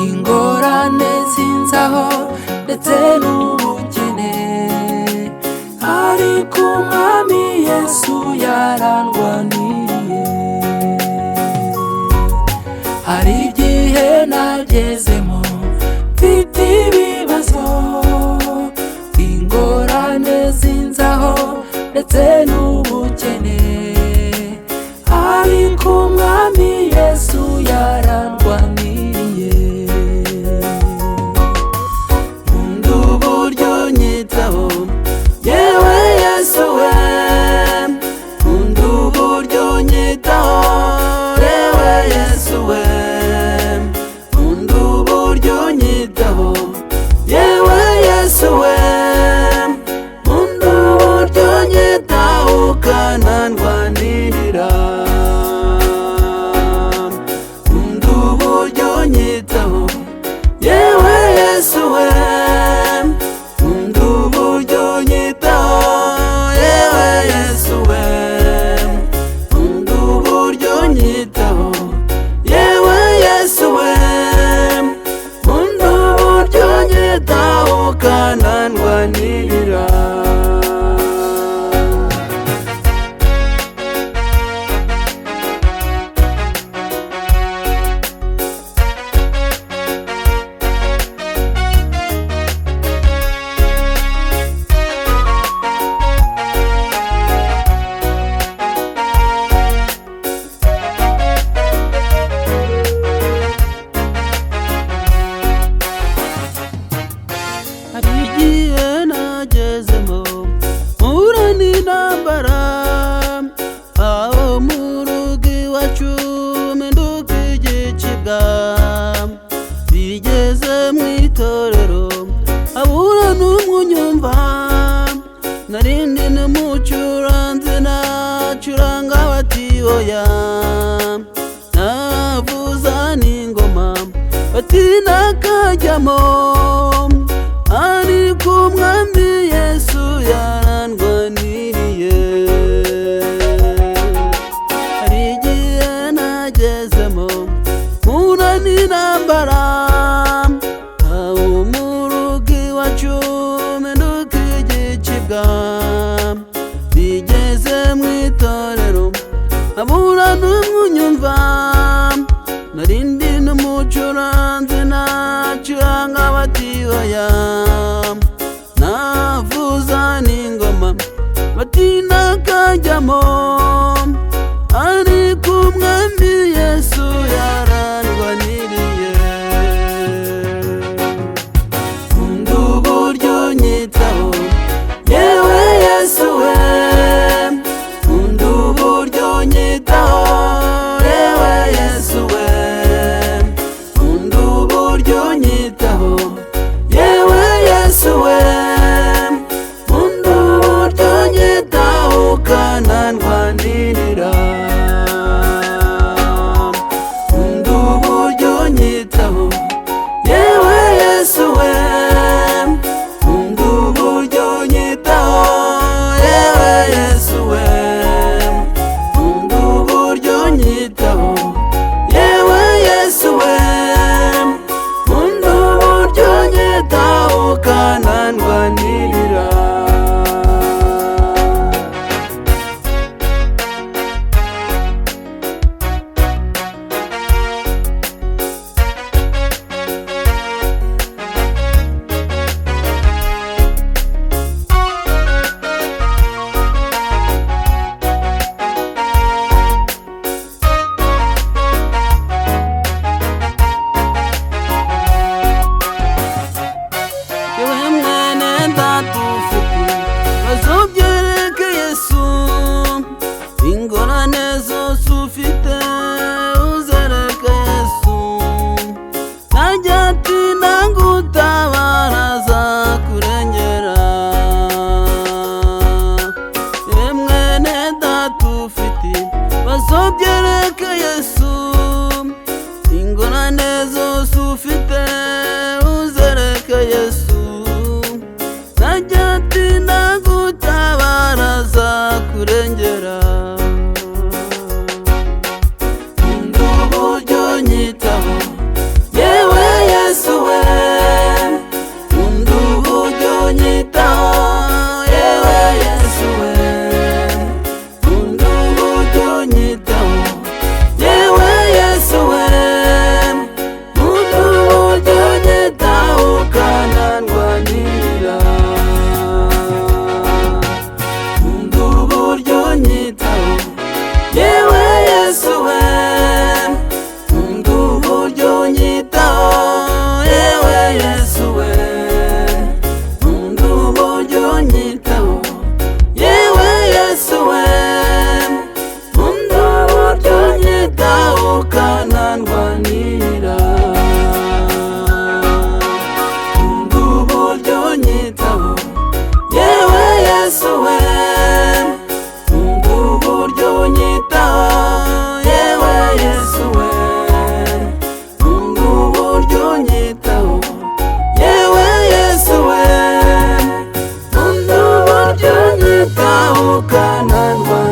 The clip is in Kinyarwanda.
ingorane zinzaho ndetse n'ubukene, ariko umwami Yesu yarandwaniriye. Hari igihe nagezemo mfite ibibazo, ingorane zinzaho ndetse n'ubukene, ariko umwami Yesu yarandwaniriye. Nkunda uburyo unyitaho yewe Yesu we, nkunda uburyo unyitaho yewe Yesu we, nkunda uburyo unyitaho yewe Yesu we, nkunda uburyo unyitaho ukanandwanirira. Yewe Yesu we, nkunda uburyo unyitaho yewe Yesu we, nkunda uburyo unyitaho yewe Yesu we, nkunda uburyo unyitaho ukanandwanirira. Hari igihe nagezemo mpura n'intambara, aho mu rugo iwacu mpinduka igicibwa. Bigeze mu itorero habura n'umwe unyumva, narindi n'umucuranzi nacuranga bati oya, navuza n'ingoma bati nakajyamo, ariko umwami Yesu yarandwaniriye. Hari igihe nagezemo mpura n'intambara, aho mu rugo iwacu mpinduka igicibwa. Bigeze mu itorero habura n'umwe unyumva, narindi n'umucuranzi nacuranga bati unyitaho, yewe Yesu we. Nkunda uburyo unyitaho, yewe Yesu we. Nkunda uburyo unyitaho ukanandwanirira. Nkunda uburyo unyitaho, yewe Yesu we. Nkunda uburyo unyitaho, yewe Yesu we. Nkunda uburyo unyitaho, yewe Yesu we. Nkunda uburyo unyitaho ukanandwanirira. Nkunda uburyo unyitaho, yewe Yesu we. Nkunda uburyo unyitaho, yewe Yesu we. Nkunda uburyo unyitaho, yewe Yesu we. Nkunda uburyo unyitaho ukanandwanirira.